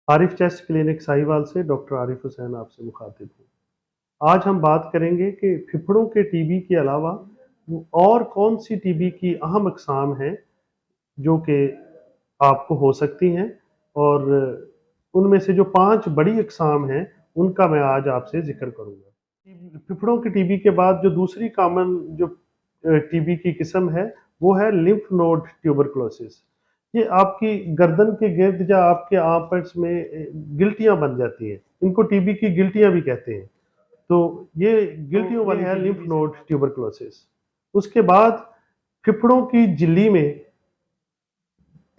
Arif chest clinic Sahiwal से doctor Arif Hussain आपसे मुखातिब हूँ। आज हम बात करेंगे कि फेफड़ों के टीबी के अलावा और कौन सी टीबी की अहम अक़साम हैं जो कि आपको हो सकती हैं, और उनमें से जो 5 बड़ी अक़साम हैं उनका मैं आज आपसे ज़िक्र करूँगा। फेफड़ों के टीबी के बाद जो दूसरी कॉमन जो टीबी की किस्म है वो है लिम्फ नोड ट्यूबरकुलोसिस। ये आपकी गर्दन के गिर्द या आपके आर्मपिट्स में गिल्टियाँ बन जाती हैं। इनको टीबी की गिल्टियाँ भी कहते हैं। तो ये गिल्टियों वाली है लिम्फ नोड ट्यूबरकुलोसिस। उसके बाद फेफड़ों की झिल्ली में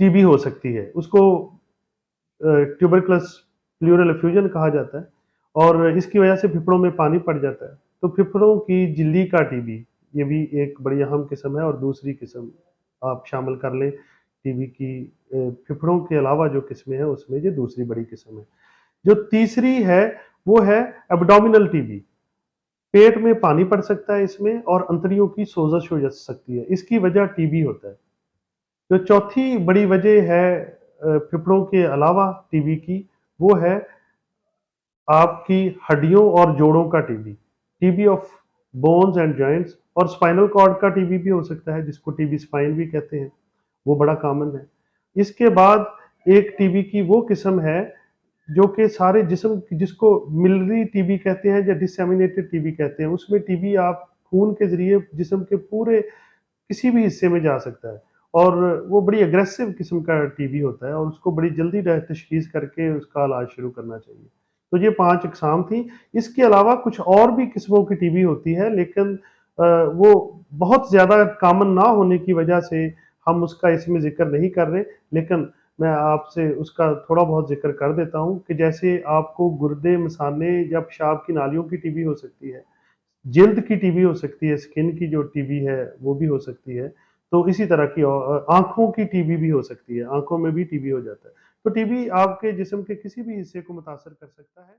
टीबी हो सकती है। उसको ट्यूबरकुलस प्लूरल एफ्यूजन कहा जाता है और इसकी वजह से फेफड़ों में पानी पड़ जाता है। तो फेफड़ों की झिल्ली का टीबी ये भी एक बड़ी अहम किस्म है, और दूसरी किस्म आप शामिल कर लें टीबी की फेफड़ों के अलावा जो किस्में हैं उसमें ये दूसरी बड़ी किस्म है। जो तीसरी है वो है एब्डोमिनल टीबी। पेट में पानी पड़ सकता है इसमें और अंतड़ियों की सोजश हो जा सकती है, इसकी वजह टीबी होता है। जो चौथी बड़ी वजह है फेफड़ों के अलावा टीबी की, वो है आपकी हड्डियों और जोड़ों का TB, TB of bones and joints, और स्पाइनल कॉर्ड का टीबी भी हो सकता है जिसको टीबी स्पाइन भी कहते हैं, वो बड़ा कॉमन है। इसके बाद एक टीबी की वो किस्म है जो कि सारे जिस्म, जिसको मिलरी टीबी कहते हैं या डिसेमिनेटेड टीबी कहते हैं, उसमें टीबी आप खून के ज़रिए जिस्म के पूरे किसी भी हिस्से में जा सकता है, और वो बड़ी अग्रेसिव किस्म का टीबी होता है और उसको बड़ी जल्दी तशख़ीस करके उसका इलाज शुरू करना चाहिए। तो ये 5 अक़साम थी। इसके अलावा कुछ और भी किस्मों की टीबी होती है, लेकिन वो बहुत ज़्यादा कॉमन ना होने की वजह से हम उसका इसमें ज़िक्र नहीं कर रहे, लेकिन मैं आपसे उसका थोड़ा बहुत ज़िक्र कर देता हूँ कि जैसे आपको गुर्दे, मसाने या पेशाब की नालियों की टीबी हो सकती है, जिल्द की टीबी हो सकती है, स्किन की जो टीबी है वो भी हो सकती है। तो इसी तरह की आँखों की टीबी भी हो सकती है, आँखों में भी टीबी हो जाता है। तो टीबी आपके जिस्म के किसी भी हिस्से को मुतासर कर सकता है।